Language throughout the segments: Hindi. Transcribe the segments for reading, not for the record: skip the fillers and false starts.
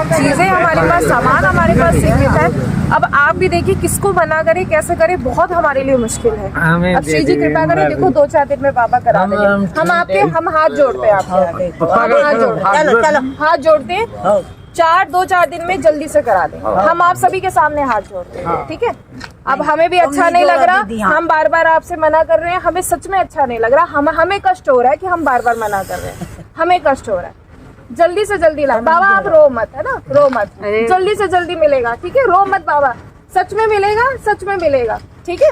चीज़ें हमारे पास, सामान हमारे पास सीमित है। अब आप भी देखिए किसको मना करे, कैसे करे, बहुत हमारे लिए मुश्किल है। अब श्री जी कृपा करें, देखो 2-4 दिन में बाबा करा देंगे। हम हाथ जोड़ते हैं आपके, हाथ जोड़ते हैं 2-4 दिन में जल्दी से करा दें। हम आप सभी के सामने हाथ जोड़ते हैं, ठीक है। अब हमें भी अच्छा नहीं लग रहा, हम बार बार आपसे मना कर रहे हैं, हमें सच में अच्छा नहीं लग रहा। हमें कष्ट हो रहा है कि हम बार बार मना कर रहे हैं, हमें कष्ट हो रहा है। जल्दी से जल्दी ला बाबा, आप रो मत, है ना, रो मत, जल्दी से जल्दी मिलेगा, ठीक है। रो मत बाबा, सच में मिलेगा, सच में मिलेगा, ठीक है,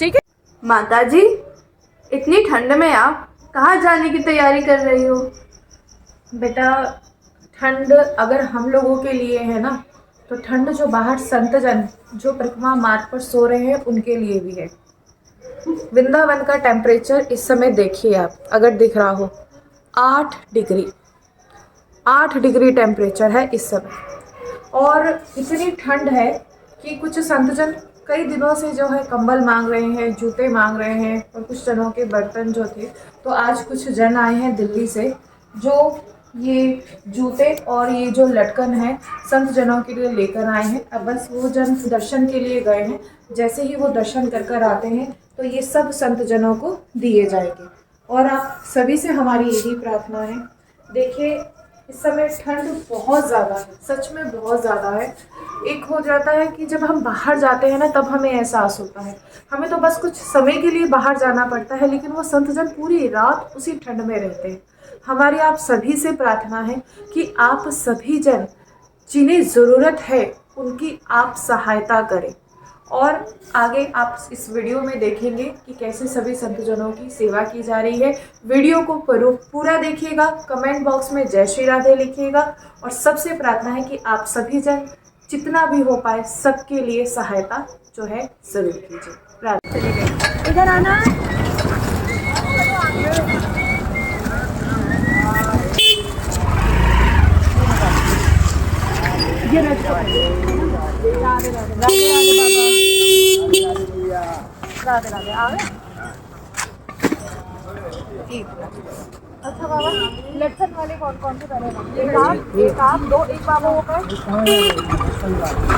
ठीक है। माता जी, इतनी ठंड में आप कहाँ जाने की तैयारी कर रही हो? बेटा, ठंड अगर हम लोगों के लिए है ना, तो ठंड जो बाहर संतजन जो परिक्रमा मार्ग पर सो रहे हैं उनके लिए भी है। वृंदावन का टेम्परेचर इस समय देखिए आप, अगर दिख रहा हो, 8 डिग्री टेम्परेचर है इस समय। और इतनी ठंड है कि कुछ संतजन कई दिनों से जो है कंबल मांग रहे हैं, जूते मांग रहे हैं, और कुछ जनों के बर्तन जो थे। तो आज कुछ जन आए हैं दिल्ली से, जो ये जूते और ये जो लटकन है संत जनों के लिए लेकर आए हैं। अब बस वो जन दर्शन के लिए गए हैं, जैसे ही वो दर्शन कर कर आते हैं तो ये सब संत जनों को दिए जाएंगे। और आप सभी से हमारी यही प्रार्थना है। देखिए, इस समय ठंड बहुत ज़्यादा है, सच में बहुत ज़्यादा है। एक हो जाता है कि जब हम बाहर जाते हैं ना, तब हमें एहसास होता है। हमें तो बस कुछ समय के लिए बाहर जाना पड़ता है, लेकिन वो संतजन पूरी रात उसी ठंड में रहते हैं। हमारी आप सभी से प्रार्थना है कि आप सभी जन जिन्हें ज़रूरत है उनकी आप सहायता करें। और आगे आप इस वीडियो में देखेंगे कि कैसे सभी संतजनों की सेवा की जा रही है। वीडियो को पूरा देखिएगा, कमेंट बॉक्स में जय श्री राधे लिखिएगा। और सबसे प्रार्थना है कि आप सभी जन जितना भी हो पाए सबके लिए सहायता जो है ज़रूर कीजिए। प्रार्थना, इधर आना। राधे राधे। आ गए? ठीक। अच्छा बाबा, लटकन वाले कौन कौन से पहले? एक आप दो, एक बाबा वो कौन?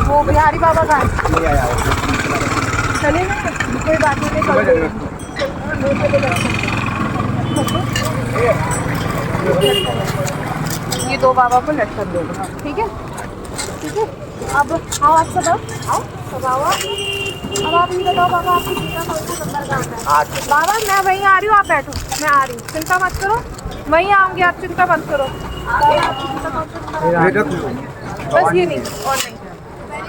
वो बिहारी बाबा का चले ना, कोई बात नहीं, ये 2 बाबा को लटकन दो, ठीक है, ठीक है। अब आओ, आप सब आओ, सब आओ। अब आप ये बताओ बाबा, आपकी चिंता कौन सा नंबर का है? बाबा मैं वहीं आ रही हूँ, आप बैठो, मैं आ रही हूँ, चिंता मत करो, वहीं आऊँगी, आप चिंता मत करो। बस ये नहीं और नहीं।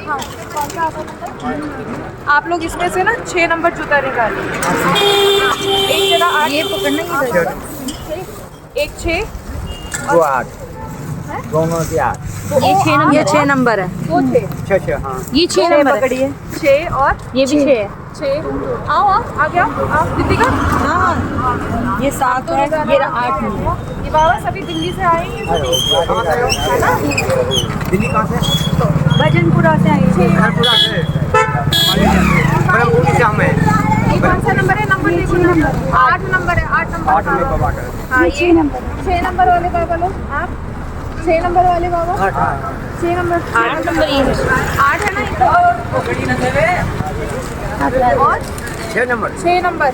हाँ, कौन सा आता नंबर? आप लोग इसमें से ना 6 नंबर जूता निकालिए। एक जगह 8, ये पकड़ना ही, एक 6 और 8 दोनों के 8। ये 6 नंबर है, वो 6, हाँ, ये 6 नंबर पकड़िए। 6 और ये भी 6 है। 6 आओ आ गया आप दीपिका। हाँ, ये 7 है, ये 8 नंबर। ये बाबा सभी दिल्ली से आए हैं, है ना? दिल्ली कहाँ से? भजनपुरा से आए थे। भजनपुरा से। ये कौन सा नंबर है? नंबर देखो ना, 8 नंबर है, 8 नंबर। 8 में बाबा का। हाँ, ये 6 नंबर वाले बाबा लोग, आप 6 नंबर वाले बाबा, 6 नंबर, 8 नंबर ये है, 8 है ना? और 6 नंबर। 6 नंबर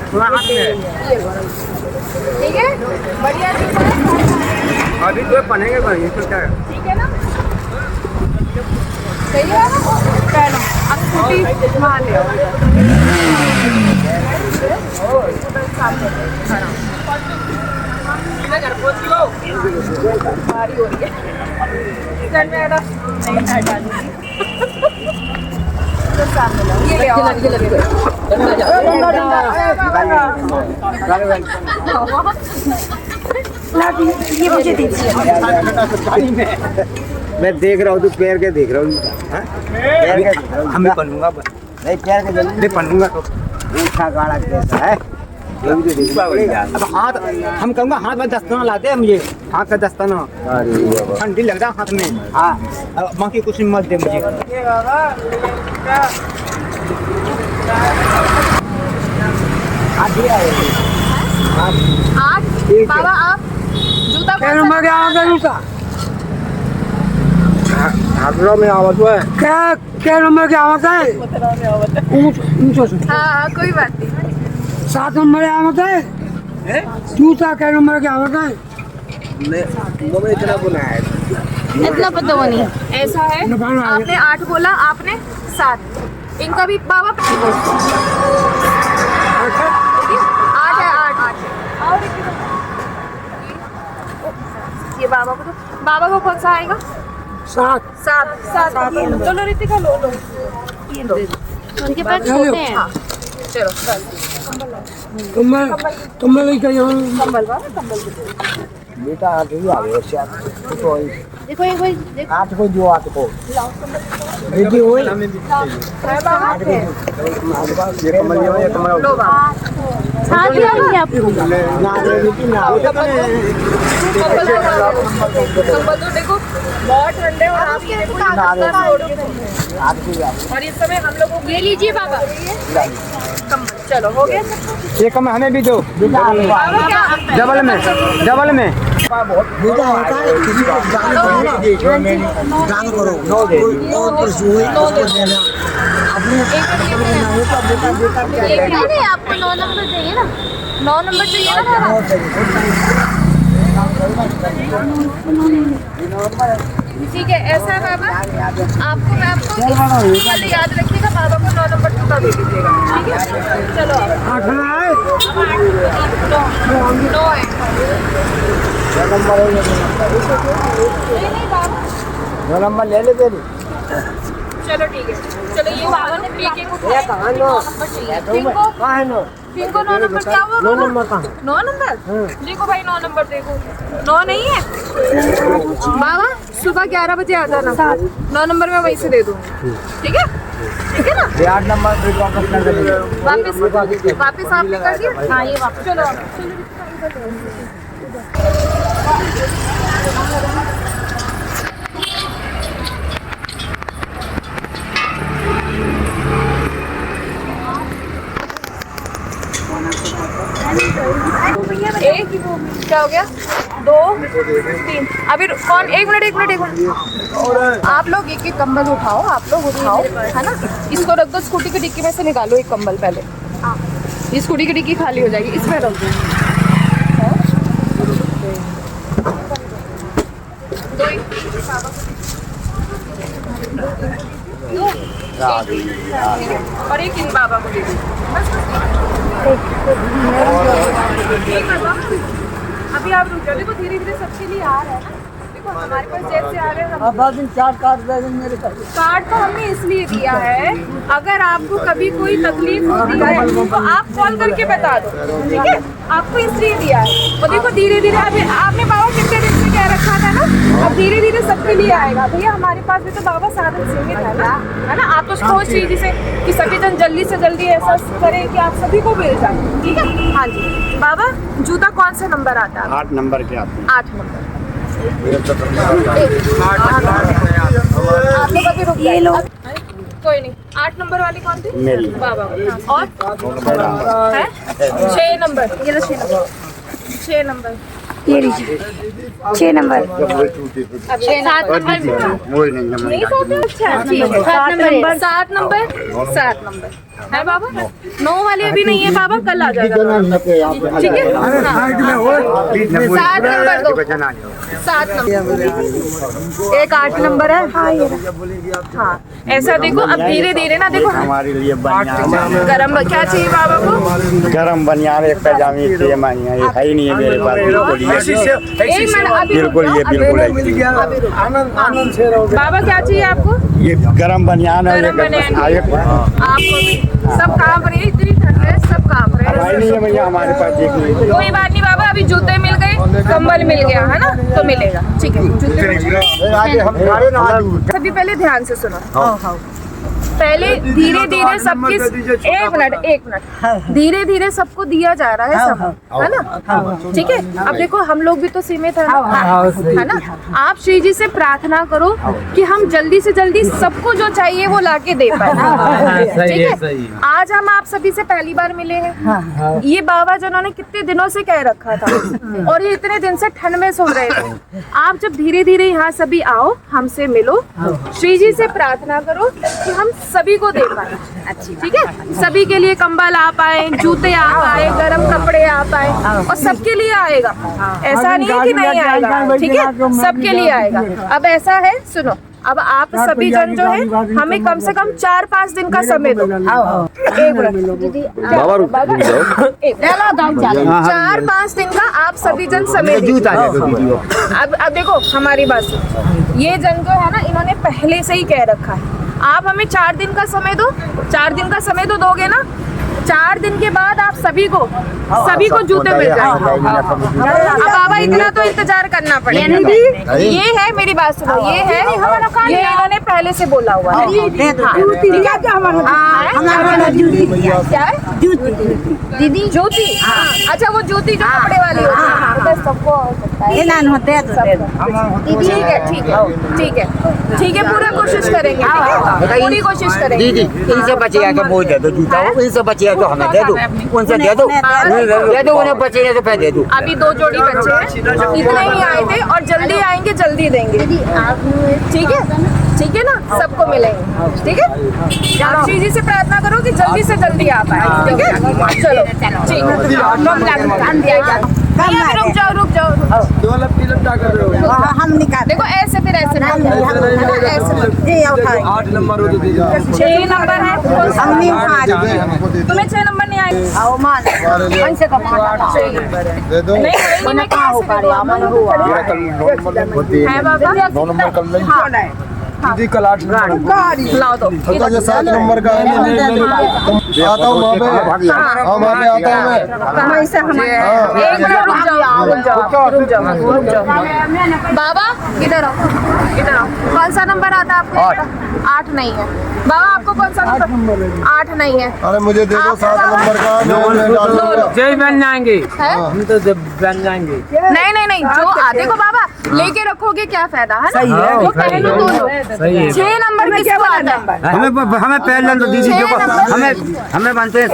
ठीक है, बढ़िया चीज़ है। अभी तो पहनेंगे भाई, तो क्या है? ठीक है ना, सही है ना? पहनो, अब स्कूटी मान लो, भारी हो रही है, चल मैं नहीं हटा दूँगी। ये ले आओ, ये मुझे दीजिए। मैं देख रहा हूँ, तो पैर के देख रहा हूँ, हम भी पहनूंगा, नहीं पैर के जल्दी पहनूंगा, तो अच्छा गाड़ा कैसा है ये भी तो देखना पड़ेगा। अब हाथ हम कहूँगा, हाथ में दस्ताना लाते हैं मुझे, हाथ का दस्ताना, ठंडी लग रहा हाथ में। हाँ, बाकी कुछ मत दे मुझे। आज बाबा आप जूता जूता 18 में आवत है क्या क्या नंबर की आवत है ऊंचो से हाँ कोई बात नहीं। 7 नंबर की आवत है जूता क्या नंबर की आवत है इतना पता वो नहीं। ऐसा है आपने 8 बोला, आपने 7, इनका भी बाबा 8 है 8। और ये बाबा को तो, बाबा को कौन सा आएगा? 7। चलो रितिका लो ये लो, उनके पास छोटे हैं। चलो कम्बल लेके यहाँ कंबल बाबा, कंबल बेटा 8 ही आ गए शायद तो देखो एक बार देखो 8 को जो 8 को दीदी वही है बाबा। ये कम्बल ये कम्बल लो बाबा, साथ ही आएंगे आपको ना दीदी ना कंबल तो देखो बहुत ठंडे और आप ये देखो और इस समय हम लोग को ले लीजिए बाबा कंबल। चलो हो गया सबको। ये कम हमें भी दो डबल में बेटा होता है किसी को दान करो 9 दे 9 पर हुई उसको देना अपने नहीं आपको 9 नंबर चाहिए ना, 9 नंबर चाहिए ना बाबा। ठीक है ऐसा है बाबा, आपको मैं आपको याद रखिएगा, बाबा को 9 नंबर जूता दे दीजिएगा। ठीक है चलो 9 है। नंबर ले ले दे चलो ठीक है, चलो ये बाबा ने पीके को कहाँ 9 नंबर चाहिए इनको 9 नंबर क्या हुआ? 9 नंबर कहाँ? 9 नंबर देखो भाई, 9 नंबर देखो 9 नहीं है बाबा। सुबह 11 बजे आ जाना, 9 नंबर में वहीं से दे दूँगी। ठीक है ना? 8 नंबर वापस कर देंगे वापस आपने कर दिया? हाँ ये वापस। चलो एक क्या हो गया? 2 3 अभी कौन? 1 मिनट आप लोग एक कंबल उठाओ, आप लोग उठाओ है ना। इसको रख दो स्कूटी की डिक्की में से, निकालो एक कंबल पहले। ये स्कूटी की डिक्की खाली हो जाएगी, इसमें रख दो। और एक इन बाबा को दे दो। अभी आप रुक जाओ, देखो धीरे धीरे सबके लिए आ रहा है ना। देखो हमारे पास जैसे आ रहे हैं कार्ड तो हमने इसलिए दिया है, अगर आपको कभी कोई तकलीफ होती है तो आप कॉल करके बता दो। ठीक है, आपको इसलिए दिया है। और देखो धीरे धीरे अभी आपने बाबा कितने दिन से कह रखा था ना, अब धीरे धीरे सबके लिए आएगा। भैया हमारे पास भी तो बाबा साधन सीमित है ना, आप तो सोच लीजिए जिसे कि सभी जन जल्दी से जल्दी ऐसा करें कि आप सभी को मिल जाए। ठीक है हाँ जी बाबा, जूता कौन सा नंबर आता है? 8 नंबर के आते 8 नंबर। आप लोग अभी रुक ये लो, कोई नहीं। 8 नंबर वाली कौन थी? मेरी बाबा। और 6 नंबर, ये लो 6 नंबर। 6 नंबर ये लीजिए 6 नंबर। 7 नंबर है बाबा। 9 वाले अभी नहीं है बाबा, कल आ जाएगा। ठीक है 7 नंबर दो, 7 नंबर। एक 8 नंबर है। हाँ ऐसा देखो, अब धीरे धीरे ना देखो हमारे लिए गरम क्या चाहिए बाबा को? गरम बनियान एक पैजामी है ही नहीं है मेरे पास। बिल्कुल ये बिल्कुल है। बाबा क्या चाहिए आपको? ये गरम बनियान है। आपको भी सब कांप रही है, इतनी ठंड है, सब कांप रहे हैं। नहीं है भैया हमारे पास देखिए। कोई बात नहीं बाबा, अभी जूते मिल गए, कंबल मिल गया है ना, तो मिलेगा। ठीक है जूते सभी पहले ध्यान से सुनो। पहले धीरे धीरे सबके एक मिनट धीरे धीरे सबको दिया जा रहा है सब, है ना? ठीक है, अब देखो हम लोग भी तो सीमित है ना? आप श्री जी से प्रार्थना करो कि हम जल्दी से जल्दी सबको जो चाहिए वो लाके दे पाए। ठीक है, आज हम आप सभी से पहली बार मिले हैं। ये बाबा जिन्होंने कितने दिनों से कह रखा था और ये इतने दिन से ठंड में सो रहे थे। आप जब धीरे धीरे यहाँ सभी आओ, हमसे मिलो, श्री जी से प्रार्थना करो कि हम सभी को दे पाए। ठीक है, सभी के लिए कंबल आ पाए, जूते आ पाए, गर्म कपड़े आ पाए, और सबके लिए आएगा। ऐसा नहीं है कि नहीं आएगा, ठीक है, सबके लिए आएगा। अब ऐसा है, सुनो, अब आप सभी जन जो है हमें कम से कम 4-5 दिन का समय दो। एक मिनट, 4-5 दिन का आप सभी जन समय दो। अब देखो हमारी बात सुनो, ये जन जो है ना, इन्होंने पहले से ही कह रखा है आप हमें 4 दिन का समय दो। 4 दिन का समय तो दोगे ना? 4 दिन के बाद आप सभी को जूते मिल जाएंगे। अब बाबा इतना तो इंतजार करना पड़ेगा। ये है, मेरी बात सुनो, ये है, ये इन्होंने पहले से बोला हुआ है। दीदी ज्योति, अच्छा वो ज्योति जो कपड़े वाली होती है, सबको ठीक है, पूरा कोशिश करेंगे, पूरी कोशिश करेंगे। दीदी इनसे बचेगा तो वो दे दो जूता, इनसे बचेगा तो हमें दे दो, उनसे दे दो उन्हें बचेगा तो फिर दे दो। अभी 2 जोड़ी बच्चे हैं, इतने ही आए थे और जल्दी आएंगे, जल्दी देंगे। ठीक है ना, सबको मिलेंगे। ठीक है, आप श्री जी से प्रार्थना करो कि जल्दी से जल्दी आ पाए। ठीक है, चलो ठीक है, रुक जाओ। हम निकाल देखो ऐसे, फिर ऐसे 8 6 नंबर नंबर है, तुम्हें 6 नंबर नहीं आएगा। दे दो। नहीं कहाँ हो पा रहा है बाबा? 9 नंबर कर लेंगे। हाँ। दीदी कल 8 नंबर लाओ दो। तो जो 7 नंबर का है आता हूँ वहाँ पे, हाँ वहाँ पे आता हूँ मैं। एक मिनट रुक जाओ। बाबा इधर आओ। कौन सा नंबर आता है आपको? 8 नहीं है बाबा, आपको कौन सा नंबर? 8 नहीं है। अरे मुझे दे दो 7 नंबर का, मैं डाल दूंगा। जय बन जाएंगे, है? हम तो जब बन जाएंगे। नहीं, जो देखो बाबा लेके रखोगे क्या फायदा, है ना? सही है, वो पहले दो लो। सही है। 6 नंबर किसको आता है? हमें पहले तो दीदी जो हमें बनते हैं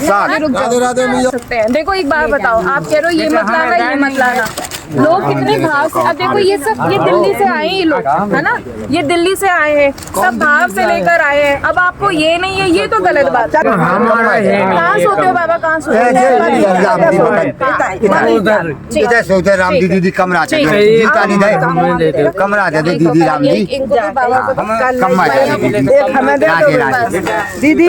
7। राधे राधे मियाँ। सकते हैं। देखो एक बात बताओ, आप कह रहे हो ये मत लाना, ये मत लाना, लोग कितने भाव से, अब देखो ये सब, ये दिल्ली से आए ये लोग, है ना? ये दिल्ली से आए हैं, सब भाव से लेकर आए हैं। अब आपको ये नहीं है, ये तो गलत बात है। कहाँ सोते हो बाबा, कहाँ सोते हो? इधर सोते राम दीदी कमरा चाहिए, कमरा दे दो दीदी राम जी, कमरा दीदी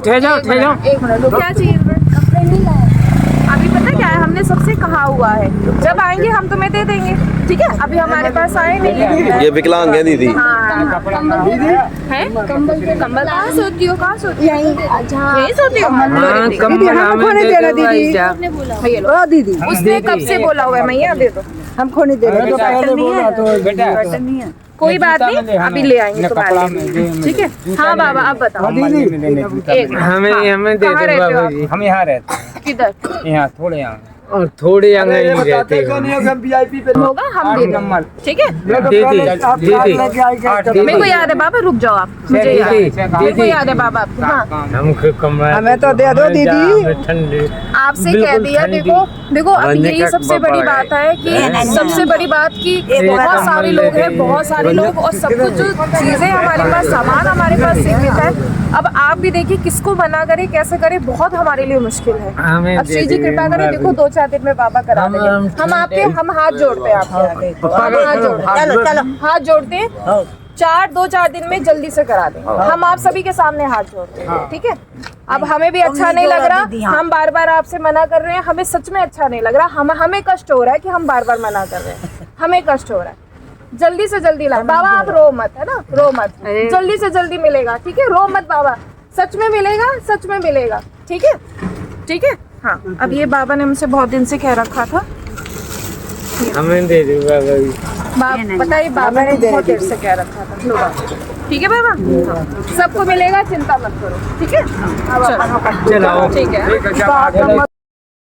ठहराओ। एक मिनट, क्या चाहिए? अभी पता क्या है, हमने सबसे कहा हुआ है जब आएंगे हम तुम्हें दे देंगे। ठीक है, अभी हमारे पास आए नहीं है। ये विकलांग है दीदी। हाँ, है कंबल कहाँ सोती हो? कहाँ सोती हो? यही सोती हो? दीदी उसने कब से बोला हुआ है, मैया दे दो। हमको नहीं दे रहे। कोई बात नहीं, अभी ले आएंगे तुम्हारे लिए। ठीक है, हाँ बाबा अब बताओ। एक हमें दे कहाँ रहते हो आप? हम यहाँ रहते हैं, किधर? यहाँ थोड़े यहाँ और थोड़े यहाँ नहीं रहते होगा, हम दे देंगे। ठीक है, दीदी मेरे को याद है बाबा, रुक जाओ आप, मुझे याद है, मेरे को याद है बाबा आपको। हाँ, हमको कमरा हमें तो दे दो दीदी। ठंडी आपसे कह दिया। देखो अब यही सबसे बड़ी बात है कि सबसे बड़ी बात की बहुत सारे लोग हैं, बहुत सारे लोग, और सब कुछ जो चीजें हमारे पास, सामान हमारे पास सीमित है। अब आप भी देखिए किसको मना करे, कैसे करे, बहुत हमारे लिए मुश्किल है। अब श्री जी कृपा करें, देखो 2-4 दिन में बाबा करा देंगे। हम हाथ जोड़ते हैं आपके आगे, हाथ जोड़ते हैं, 2-4 दिन में जल्दी से करा देंगे। हम आप सभी के सामने हाथ जोड़ते हैं। ठीक है, अब हमें भी अच्छा नहीं लग रहा, हम बार बार आपसे मना कर रहे हैं, हमें सच में अच्छा नहीं लग रहा, हमें कष्ट हो रहा है कि हम बार बार मना कर रहे हैं, हमें कष्ट हो रहा है। जल्दी से जल्दी ला बाबा, आप रो मत, है ना? रो मत, जल्दी से जल्दी मिलेगा। ठीक है, रो मत बाबा, सच में मिलेगा, सच में मिलेगा। ठीक है। हाँ, अब ये बाबा ने हमसे बहुत दिन से कह रखा था, हमें दे दो बाबा। बताइए, बाबा ने बहुत देर से कह रखा था। लो बाबा, ठीक है बाबा, सबको मिलेगा, चिंता मत करो, ठीक है। चलो ठीक है। ठीक है।